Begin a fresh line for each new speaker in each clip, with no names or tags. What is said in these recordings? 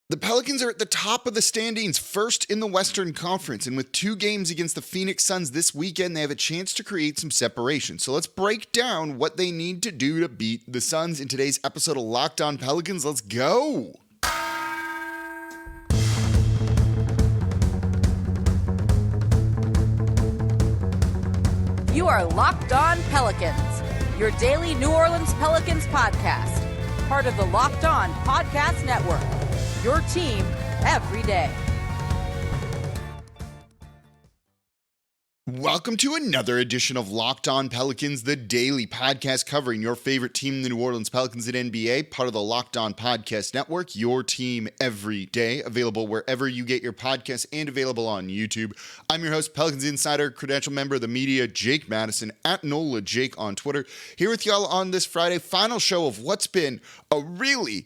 The Pelicans are at the top of the standings, first in the Western Conference, and with 2 games against the Phoenix Suns this weekend, they have a chance to create some separation. So let's break down what they need to do to beat the Suns in today's episode of Locked On Pelicans. Let's go!
You are Locked On Pelicans, your daily New Orleans Pelicans podcast, part of the Locked On Podcast Network. Your team every day.
Welcome to another edition of Locked On Pelicans, the daily podcast covering your favorite team, the New Orleans Pelicans at NBA, part of the Locked On Podcast Network, your team every day, available wherever you get your podcasts and available on YouTube. I'm your host, Pelicans Insider, credential member of the media, Jake Madison, at NOLA Jake on Twitter, here with y'all on this Friday, final show of what's been a really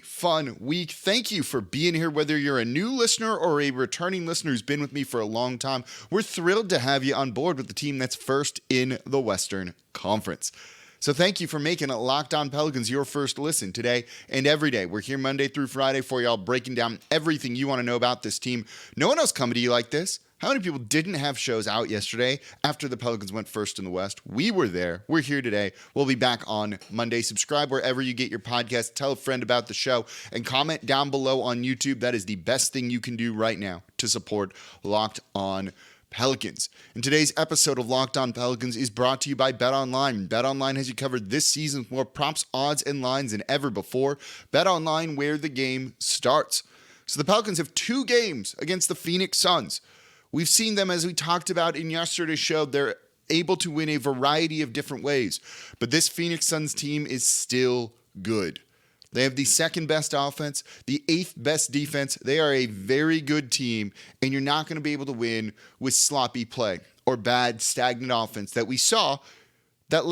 fun week. Thank you for being here, whether you're a new listener or a returning listener who's been with me for a long time. We're thrilled to have you on board with the team that's first in the Western Conference. So thank you for making Locked On Pelicans your first listen today and every day. We're here Monday through Friday for y'all, breaking down everything you want to know about this team. No one else coming to you like this. How many people didn't have shows out yesterday after the Pelicans went first in the West? We were there. We're here today. We'll be back on Monday. Subscribe wherever you get your podcast. Tell a friend about the show and comment down below on YouTube. That is the best thing you can do right now to support Locked On Pelicans. And today's episode of Locked On Pelicans is brought to you by BetOnline. BetOnline has you covered this season with more props, odds, and lines than ever before. BetOnline, where the game starts. So the Pelicans have 2 games against the Phoenix Suns. We've seen them, as we talked about in yesterday's show, they're able to win a variety of different ways. But this Phoenix Suns team is still good. They have the second best offense, the 8th best defense. They are a very good team, and you're not going to be able to win with sloppy play or bad, stagnant offense that we saw that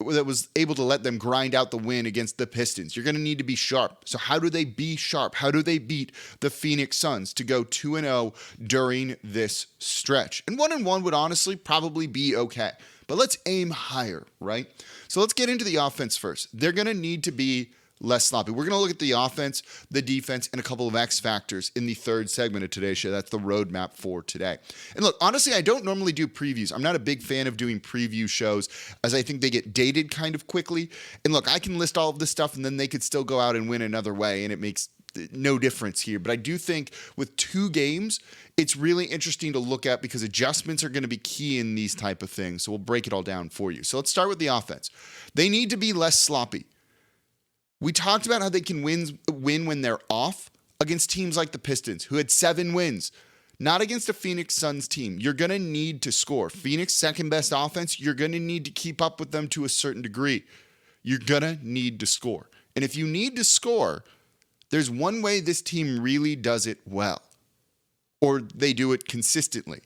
was able to let them grind out the win against the Pistons. You're going to need to be sharp. So how do they be sharp? How do they beat the Phoenix Suns to go 2-0 during this stretch? And 1-1 would honestly probably be okay. But let's aim higher, right? So let's get into the offense first. They're going to need to be less sloppy. We're going to look at the offense, the defense, and a couple of X factors in the third segment of today's show. That's the roadmap for today. And look, honestly, I don't normally do previews. I'm not a big fan of doing preview shows, as I think they get dated kind of quickly. And look, I can list all of this stuff, and then they could still go out and win another way, and it makes no difference here. But I do think with 2 games, it's really interesting to look at because adjustments are going to be key in these type of things. So we'll break it all down for you. So let's start with the offense. They need to be less sloppy. We talked about how they can win when they're off against teams like the Pistons, who had 7 wins. Not against a Phoenix Suns team. You're going to need to score. Phoenix, second best offense, you're going to need to keep up with them to a certain degree. You're going to need to score. And if you need to score, there's one way this team really does it well, or they do it consistently.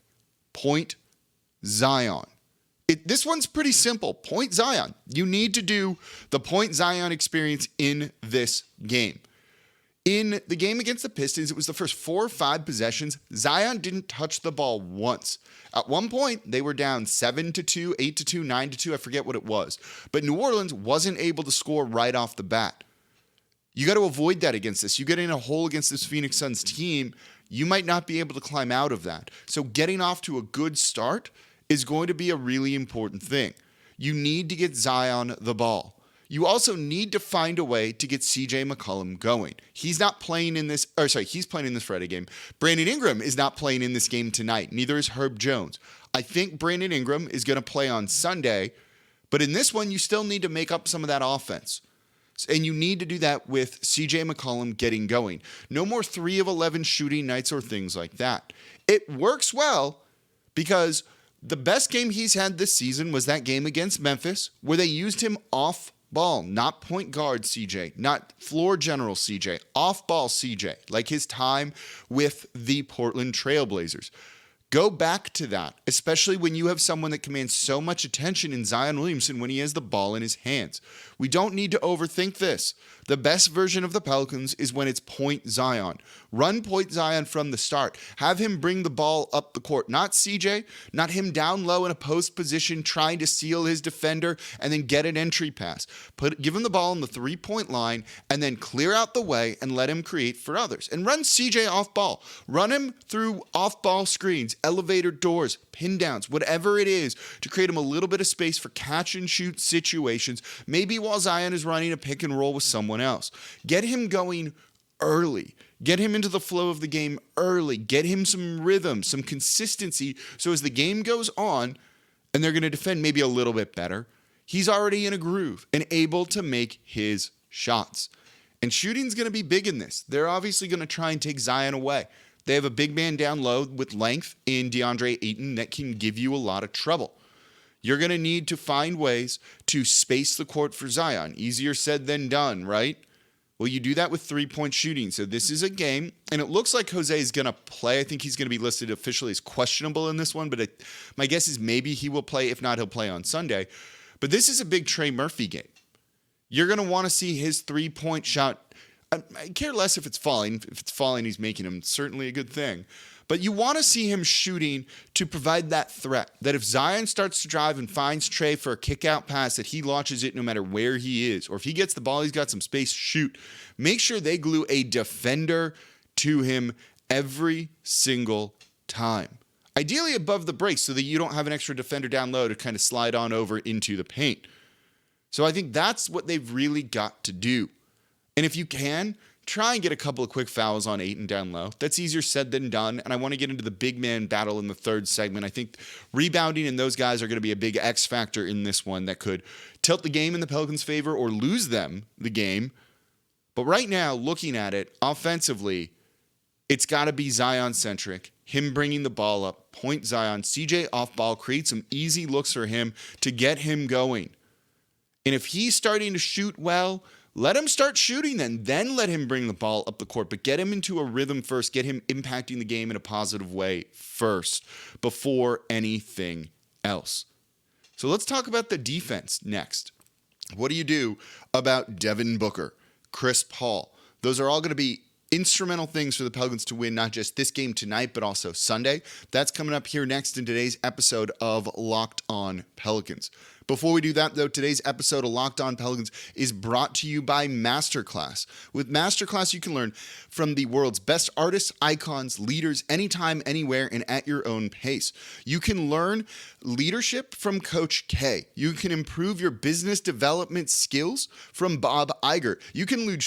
Point Zion. This one's pretty simple. Point Zion. You need to do the point Zion experience in this game. In the game against the Pistons, it was the first 4 or 5 possessions. Zion didn't touch the ball once. At one point, they were down 7-2, 8-2, 9-2. I forget what it was. But New Orleans wasn't able to score right off the bat. You got to avoid that against this. You get in a hole against this Phoenix Suns team, you might not be able to climb out of that. So getting off to a good start is going to be a really important thing. You need to get Zion the ball. You also need to find a way to get CJ McCollum going. He's playing in this Friday game. Brandon Ingram is not playing in this game tonight. Neither is Herb Jones. I think Brandon Ingram is going to play on Sunday, but in this one, you still need to make up some of that offense. And you need to do that with CJ McCollum getting going. No more 3 of 11 shooting nights or things like that. It works well because the best game he's had this season was that game against Memphis, where they used him off ball, not point guard CJ, not floor general CJ, off ball CJ, like his time with the Portland Trailblazers. Go back to that, especially when you have someone that commands so much attention in Zion Williamson when he has the ball in his hands. We don't need to overthink this. The best version of the Pelicans is when it's point Zion. Run point Zion from the start. Have him bring the ball up the court. Not CJ, not him down low in a post position trying to seal his defender and then get an entry pass. Give him the ball on the three-point line and then clear out the way and let him create for others. And run CJ off ball. Run him through off-ball screens, elevator doors, pin downs, whatever it is to create him a little bit of space for catch and shoot situations, maybe while Zion is running a pick and roll with someone else. Get him going early. Get him into the flow of the game early. Get him some rhythm, some consistency, so as the game goes on and they're going to defend maybe a little bit better, he's already in a groove and able to make his shots. And shooting's going to be big in this. They're obviously going to try and take Zion away. They have a big man down low with length in DeAndre Ayton that can give you a lot of trouble. You're going to need to find ways to space the court for Zion. Easier said than done, right? Well, you do that with three-point shooting. So this is a game, and it looks like Jose is going to play. I think he's going to be listed officially as questionable in this one, but my guess is maybe he will play. If not, he'll play on Sunday. But this is a big Trey Murphy game. You're going to want to see his three-point shot. I care less if it's falling. If it's falling, he's making them. Certainly a good thing. But you want to see him shooting to provide that threat, that if Zion starts to drive and finds Trey for a kick-out pass, that he launches it no matter where he is. Or if he gets the ball, he's got some space, shoot. Make sure they glue a defender to him every single time. Ideally above the break so that you don't have an extra defender down low to kind of slide on over into the paint. So I think that's what they've really got to do. And if you can, try and get a couple of quick fouls on Ayton down low. That's easier said than done. And I want to get into the big man battle in the third segment. I think rebounding and those guys are going to be a big X factor in this one that could tilt the game in the Pelicans' favor or lose them the game. But right now, looking at it offensively, it's got to be Zion-centric. Him bringing the ball up, point Zion, CJ off ball, create some easy looks for him to get him going. And if he's starting to shoot well, let him start shooting then let him bring the ball up the court, but get him into a rhythm first, get him impacting the game in a positive way first before anything else. So let's talk about the defense next. What do you do about Devin Booker, Chris Paul? Those are all going to be instrumental things for the Pelicans to win, not just this game tonight, but also Sunday. That's coming up here next in today's episode of Locked On Pelicans. Before we do that, though, today's episode of Locked On Pelicans is brought to you by MasterClass. With MasterClass, you can learn from the world's best artists, icons, leaders, anytime, anywhere, and at your own pace. You can learn leadership from Coach K. You can improve your business development skills from Bob Iger. You can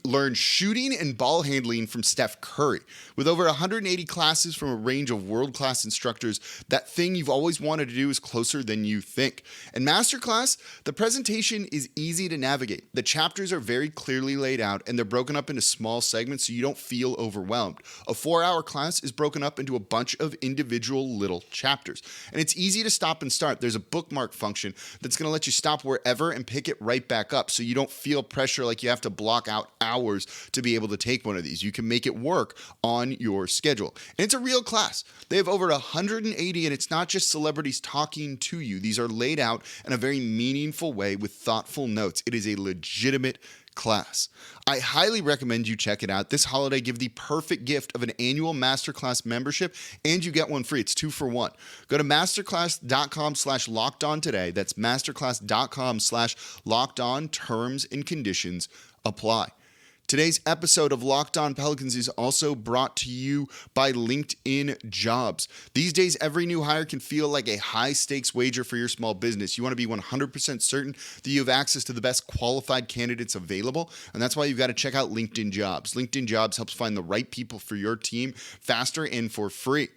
learn shooting and ball handling from Steph Curry. With over 180 classes from a range of world-class instructors, that thing you've always wanted to do is closer than you think. And MasterClass, the presentation is easy to navigate. The chapters are very clearly laid out, and they're broken up into small segments so you don't feel overwhelmed. A 4-hour class is broken up into a bunch of individual little chapters. And it's easy to stop and start. There's a bookmark function that's going to let you stop wherever and pick it right back up so you don't feel pressure like you have to block out hours to be able to take one of these. You can make it work on your schedule. And it's a real class. They have over 180, and it's not just celebrities talking to you. These are laid out in a very meaningful way with thoughtful notes. It is a legitimate class. I highly recommend you check it out. This holiday, give the perfect gift of an annual MasterClass membership, and you get one free. It's 2 for 1. Go to masterclass.com/lockedon today. That's masterclass.com/lockedon. Terms and conditions apply. Today's episode of Locked On Pelicans is also brought to you by LinkedIn Jobs. These days, every new hire can feel like a high-stakes wager for your small business. You want to be 100% certain that you have access to the best qualified candidates available, and that's why you've got to check out LinkedIn Jobs. LinkedIn Jobs helps find the right people for your team faster and for free.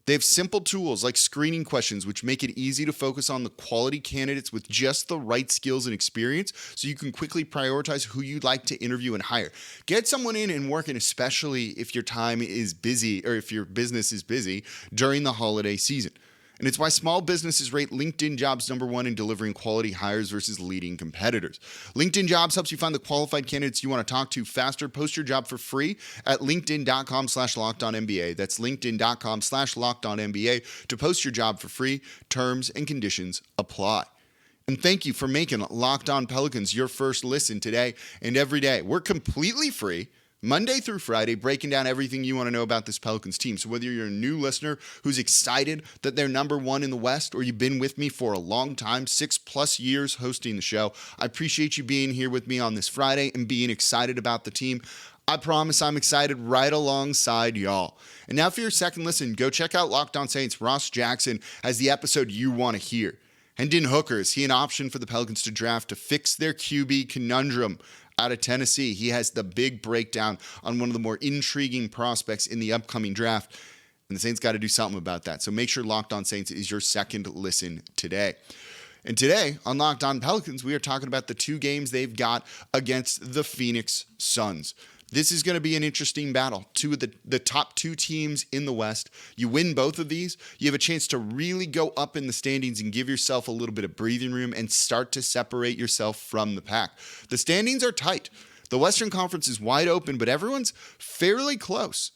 They have simple tools like screening questions, which make it easy to focus on the quality candidates with just the right skills and experience so you can quickly prioritize who you'd like to interview and hire. Get someone in and working, especially if your time is busy or if your business is busy during the holiday season. And it's why small businesses rate LinkedIn Jobs #1 in delivering quality hires versus leading competitors. LinkedIn Jobs helps you find the qualified candidates you want to talk to faster. Post your job for free at linkedin.com/LockedOnNBA. That's linkedin.com/LockedOnNBA to post your job for free. Terms and conditions apply. And thank you for making Locked On Pelicans your first listen today and every day. We're completely free, Monday through Friday, breaking down everything you want to know about this Pelicans team. So whether you're a new listener who's excited that they're #1 in the West, or you've been with me for a long time, 6+ years hosting the show, I appreciate you being here with me on this Friday and being excited about the team. I promise I'm excited right alongside y'all. And now for your second listen, go check out Locked On Saints. Ross Jackson has the episode you want to hear. Hendon Hooker, is he an option for the Pelicans to draft to fix their QB conundrum? Out of Tennessee, he has the big breakdown on one of the more intriguing prospects in the upcoming draft, and the Saints got to do something about that. So make sure Locked On Saints is your second listen today. And today on Locked On Pelicans, we are talking about the 2 games they've got against the Phoenix Suns. This is going to be an interesting battle. 2 of the top 2 teams in the West. You win both of these, you have a chance to really go up in the standings and give yourself a little bit of breathing room and start to separate yourself from the pack. The standings are tight. The Western Conference is wide open, but everyone's fairly close.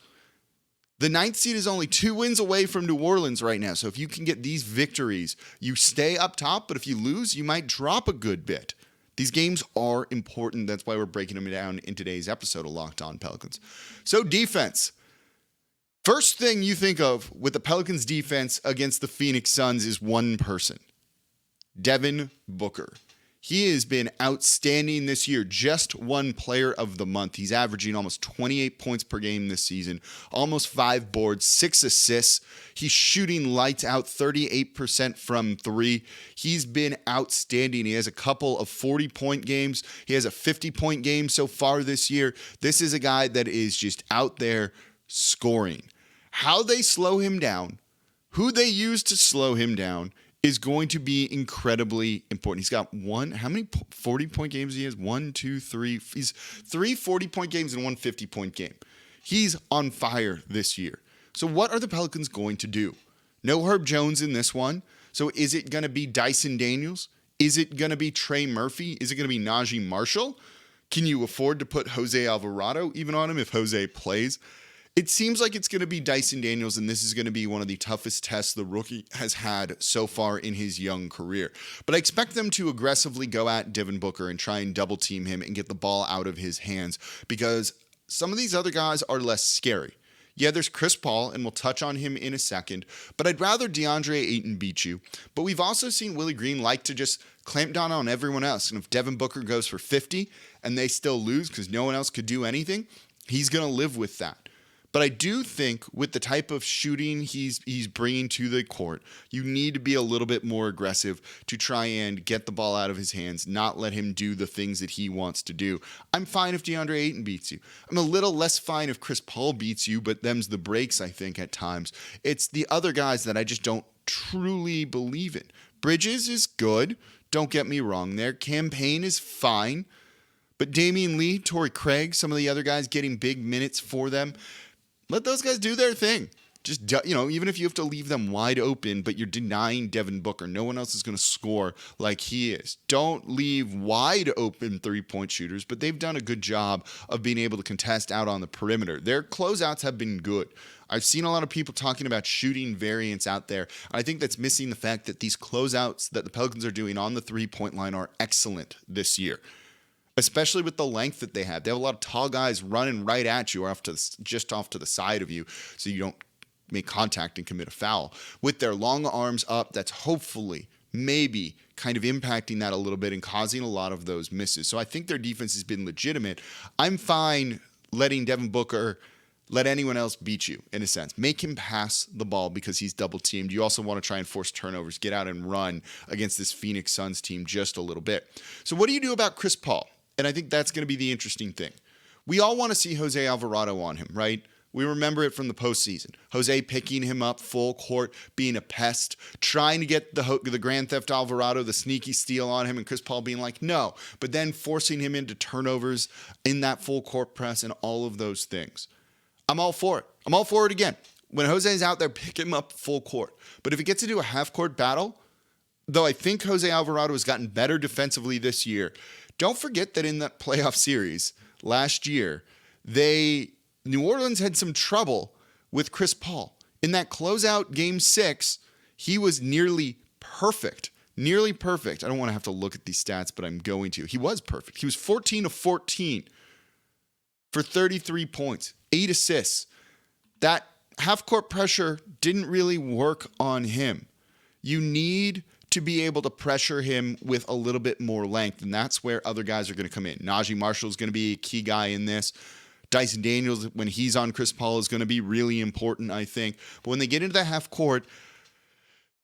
The 9th seed is only 2 wins away from New Orleans right now. So if you can get these victories, you stay up top, but if you lose, you might drop a good bit. These games are important. That's why we're breaking them down in today's episode of Locked On Pelicans. So defense. First thing you think of with the Pelicans defense against the Phoenix Suns is one person, Devin Booker. He has been outstanding this year, just won Player of the Month. He's averaging almost 28 points per game this season, almost 5 boards, 6 assists. He's shooting lights out, 38% from 3. He's been outstanding. He has a couple of 40-point games. He has a 50-point game so far this year. This is a guy that is just out there scoring. How they slow him down, who they use to slow him down, is going to be incredibly important. He's got how many 40-point games he has? 1, 2, 3. He's 3 40-point games and 1 50-point game. He's on fire this year. So what are the Pelicans going to do? No Herb Jones in this one. So is it going to be Dyson Daniels? Is it going to be Trey Murphy? Is it going to be Najee Marshall? Can you afford to put Jose Alvarado even on him if Jose plays? It seems like it's going to be Dyson Daniels, and this is going to be one of the toughest tests the rookie has had so far in his young career. But I expect them to aggressively go at Devin Booker and try and double team him and get the ball out of his hands, because some of these other guys are less scary. Yeah, there's Chris Paul, and we'll touch on him in a second, but I'd rather DeAndre Ayton beat you. But we've also seen Willie Green like to just clamp down on everyone else, and if Devin Booker goes for 50 and they still lose because no one else could do anything, he's going to live with that. But I do think with the type of shooting he's bringing to the court, you need to be a little bit more aggressive to try and get the ball out of his hands, not let him do the things that he wants to do. I'm fine if DeAndre Ayton beats you. I'm a little less fine if Chris Paul beats you, but them's the breaks, I think, at times. It's the other guys that I just don't truly believe in. Bridges is good. Don't get me wrong there. Campaign is fine. But Damian Lee, Torrey Craig, some of the other guys getting big minutes for them, let those guys do their thing. Just, even if you have to leave them wide open, but you're denying Devin Booker, no one else is going to score like he is. Don't leave wide open 3-point shooters, but they've done a good job of being able to contest out on the perimeter. Their closeouts have been good. I've seen a lot of people talking about shooting variants out there. I think that's missing the fact that these closeouts that the Pelicans are doing on the 3-point line are excellent this year, especially with the length that they have. They have a lot of tall guys running right at you or just off to the side of you so you don't make contact and commit a foul. With their long arms up, that's hopefully, maybe, kind of impacting that a little bit and causing a lot of those misses. So I think their defense has been legitimate. I'm fine letting Devin Booker let anyone else beat you, in a sense. Make him pass the ball because he's double-teamed. You also want to try and force turnovers, get out and run against this Phoenix Suns team just a little bit. So what do you do about Chris Paul? And I think that's going to be the interesting thing. We all want to see Jose Alvarado on him, right? We remember it from the postseason. Jose picking him up full court, being a pest, trying to get the Grand Theft Alvarado, the sneaky steal on him, and Chris Paul being like, no, but then forcing him into turnovers in that full court press and all of those things. I'm all for it. I'm all for it again. When Jose's out there, pick him up full court. But if it gets into a half-court battle, though I think Jose Alvarado has gotten better defensively this year, don't forget that in that playoff series last year, New Orleans had some trouble with Chris Paul. In that closeout game 6, he was nearly perfect. Nearly perfect. I don't want to have to look at these stats, but I'm going to. He was perfect. He was 14 of 14 for 33 points, 8 assists. That half-court pressure didn't really work on him. You need to be able to pressure him with a little bit more length, and that's where other guys are going to come in. Najee Marshall is going to be a key guy in this. Dyson Daniels, when he's on Chris Paul, is going to be really important, I think. But when they get into the half court,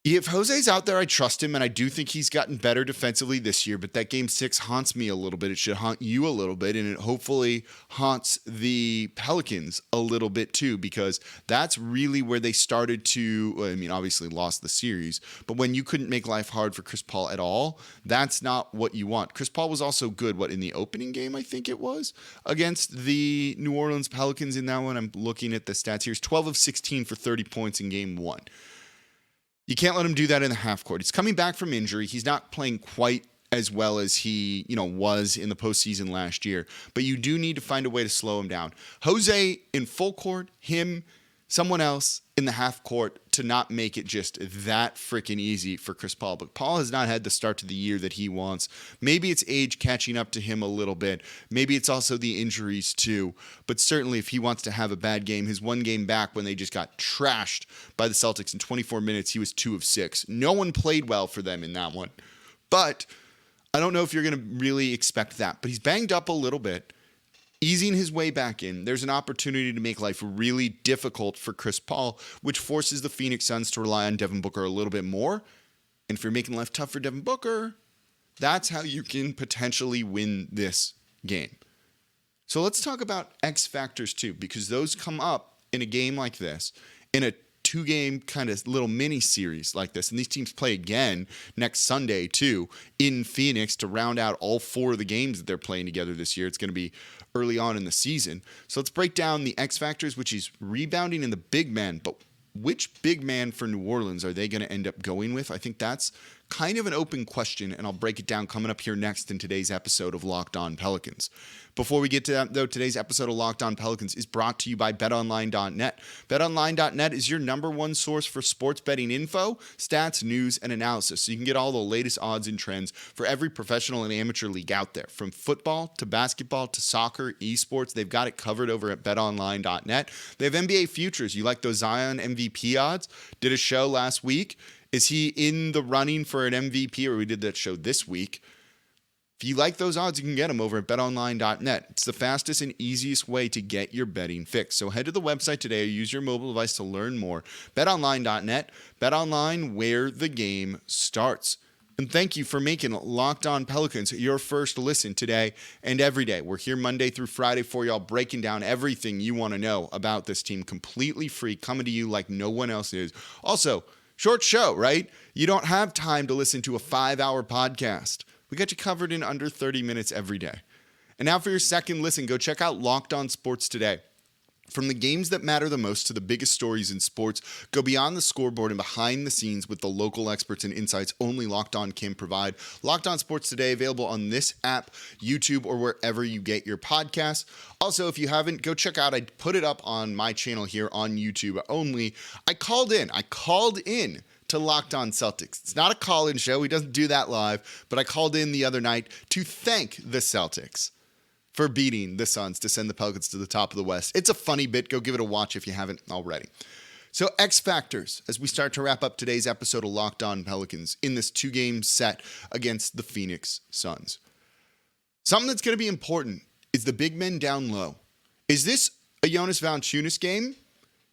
if Jose's out there, I trust him, and I do think he's gotten better defensively this year, but that game 6 haunts me a little bit. It should haunt you a little bit, and it hopefully haunts the Pelicans a little bit too, because that's really where they started to, obviously lost the series, but when you couldn't make life hard for Chris Paul at all, that's not what you want. Chris Paul was also good, in the opening game, I think it was, against the New Orleans Pelicans in that one. I'm looking at the stats here. He's 12 of 16 for 30 points in game 1. You can't let him do that in the half court. He's coming back from injury. He's not playing quite as well as he, was in the postseason last year. But you do need to find a way to slow him down. Jose in full court, him, someone else in the half court to not make it just that freaking easy for Chris Paul. But Paul has not had the start to the year that he wants. Maybe it's age catching up to him a little bit. Maybe it's also the injuries too. But certainly if he wants to have a bad game, his one game back when they just got trashed by the Celtics in 24 minutes, he was 2 of 6. No one played well for them in that one. But I don't know if you're going to really expect that. But he's banged up a little bit. Easing his way back in, there's an opportunity to make life really difficult for Chris Paul, which forces the Phoenix Suns to rely on Devin Booker a little bit more. And if you're making life tough for Devin Booker, that's how you can potentially win this game. So let's talk about X factors too, because those come up in a game like this, in a 2-game kind of little mini series like this. And these teams play again next Sunday too in Phoenix to round out all 4 of the games that they're playing together this year. It's going to be early on in the season. So let's break down the X factors, which is rebounding and the big man. But which big man for New Orleans are they going to end up going with? I think that's kind of an open question, and I'll break it down coming up here next in today's episode of Locked On Pelicans. Before we get to that, though, today's episode of Locked On Pelicans is brought to you by BetOnline.net. BetOnline.net is your number one source for sports betting info, stats, news, and analysis, so you can get all the latest odds and trends for every professional and amateur league out there. From football to basketball to soccer, esports, they've got it covered over at BetOnline.net. They have NBA futures. You like those Zion MVP odds? Did a show last week. Is he in the running for an MVP? Or we did that show this week. If you like those odds, you can get them over at betonline.net. It's the fastest and easiest way to get your betting fix. So head to the website today or use your mobile device to learn more. betonline.net. BetOnline, where the game starts. And thank you for making Locked On Pelicans your first listen today and every day. We're here Monday through Friday for y'all, breaking down everything you want to know about this team, completely free, coming to you like no one else is. Also, short show, right? You don't have time to listen to a 5-hour podcast. We got you covered in under 30 minutes every day. And now for your second listen, go check out Locked On Sports Today. From the games that matter the most to the biggest stories in sports, go beyond the scoreboard and behind the scenes with the local experts and insights only Locked On can provide. Locked On Sports Today, available on this app, YouTube, or wherever you get your podcasts. Also, if you haven't, go check out, I put it up on my channel here on YouTube only. I called in to Locked On Celtics. It's not a call-in show. He doesn't do that live, but I called in the other night to thank the Celtics for beating the Suns to send the Pelicans to the top of the West. It's a funny bit. Go give it a watch if you haven't already. So X factors as we start to wrap up today's episode of Locked On Pelicans in this 2-game set against the Phoenix Suns. Something that's going to be important is the big men down low. Is this a Jonas Valanciunas game?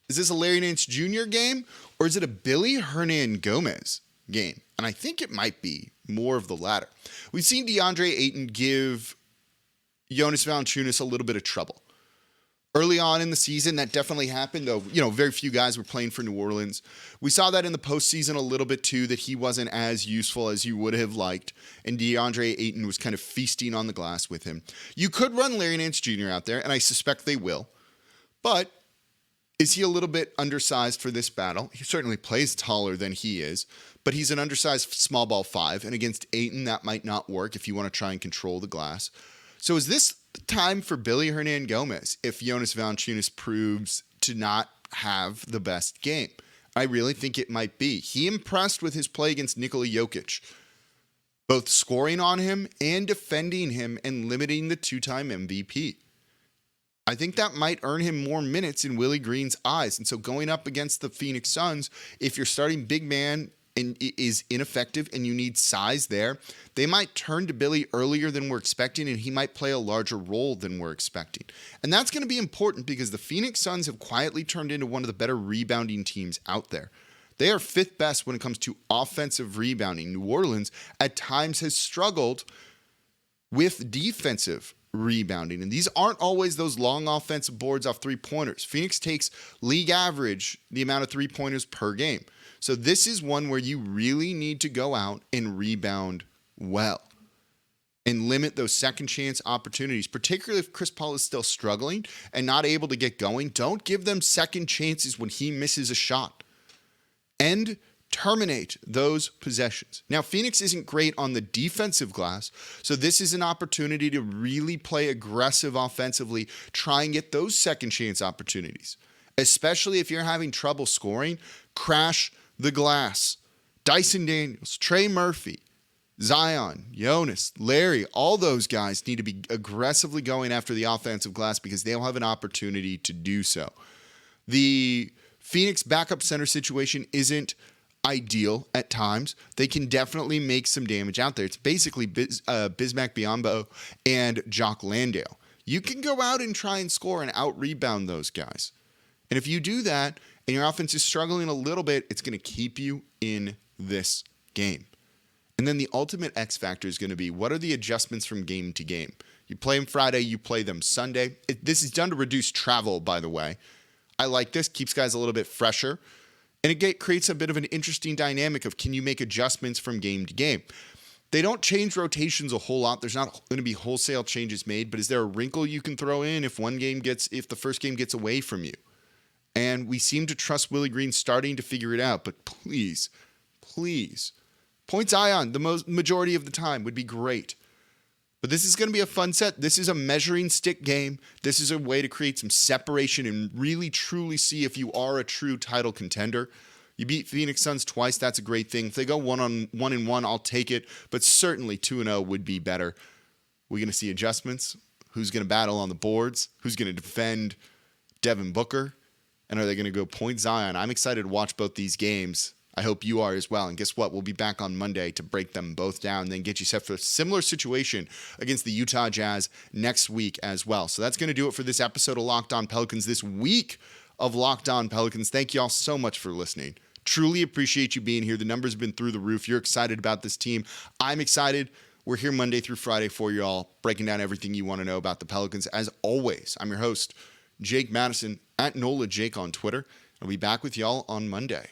Is this a Larry Nance Jr. game? Or is it a Billy Hernangomez game? And I think it might be more of the latter. We've seen DeAndre Ayton give Jonas Valanciunas a little bit of trouble. Early on in the season, that definitely happened, though, very few guys were playing for New Orleans. We saw that in the postseason a little bit, too, that he wasn't as useful as you would have liked, and DeAndre Ayton was kind of feasting on the glass with him. You could run Larry Nance Jr. out there, and I suspect they will, but Is he a little bit undersized for this battle? He certainly plays taller than he is, but he's an undersized small ball 5, and against Ayton, that might not work if you want to try and control the glass. So is this the time for Billy Hernangomez if Jonas Valanciunas proves to not have the best game? I really think it might be. He impressed with his play against Nikola Jokic, both scoring on him and defending him and limiting the 2-time MVP. I think that might earn him more minutes in Willie Green's eyes. And so going up against the Phoenix Suns, if your starting big man is ineffective and you need size there, they might turn to Billy earlier than we're expecting, and he might play a larger role than we're expecting. And that's going to be important because the Phoenix Suns have quietly turned into one of the better rebounding teams out there. They are 5th best when it comes to offensive rebounding. New Orleans at times has struggled with defensive rebounding. And these aren't always those long offensive boards off 3-pointers. Phoenix takes league average the amount of 3-pointers per game. So this is one where you really need to go out and rebound well and limit those second chance opportunities, particularly if Chris Paul is still struggling and not able to get going. Don't give them second chances when he misses a shot. And terminate those possessions. Now, Phoenix isn't great on the defensive glass, so this is an opportunity to really play aggressive offensively, try and get those second chance opportunities. Especially if you're having trouble scoring, crash the glass. Dyson Daniels, Trey Murphy, Zion, Jonas, Larry, all those guys need to be aggressively going after the offensive glass because they'll have an opportunity to do so. The Phoenix backup center situation isn't ideal at times. They can definitely make some damage out there. It's basically Bismack Biyombo and Jock Landale. You can go out and try and score and out-rebound those guys. And if you do that and your offense is struggling a little bit, it's going to keep you in this game. And then the ultimate X factor is going to be, what are the adjustments from game to game? You play them Friday, you play them Sunday. This is done to reduce travel, by the way. I like this. Keeps guys a little bit fresher. And it creates a bit of an interesting dynamic of, can you make adjustments from game to game? They don't change rotations a whole lot. There's not going to be wholesale changes made, but is there a wrinkle you can throw in if the first game gets away from you? And we seem to trust Willie Green starting to figure it out, but please, point Zion the majority of the time would be great. But this is going to be a fun set. This is a measuring stick game. This is a way to create some separation and really truly see if you are a true title contender. You beat Phoenix Suns twice. That's a great thing. If they go 1-1, I'll take it. But certainly 2-0 would be better. We're going to see adjustments. Who's going to battle on the boards? Who's going to defend Devin Booker? And are they going to go point Zion? I'm excited to watch both these games. I hope you are as well. And guess what? We'll be back on Monday to break them both down and then get you set for a similar situation against the Utah Jazz next week as well. So that's going to do it for this episode of Locked On Pelicans, this week of Locked On Pelicans. Thank you all so much for listening. Truly appreciate you being here. The numbers have been through the roof. You're excited about this team. I'm excited. We're here Monday through Friday for you all, breaking down everything you want to know about the Pelicans. As always, I'm your host, Jake Madison, at NOLA Jake on Twitter. I'll be back with y'all on Monday.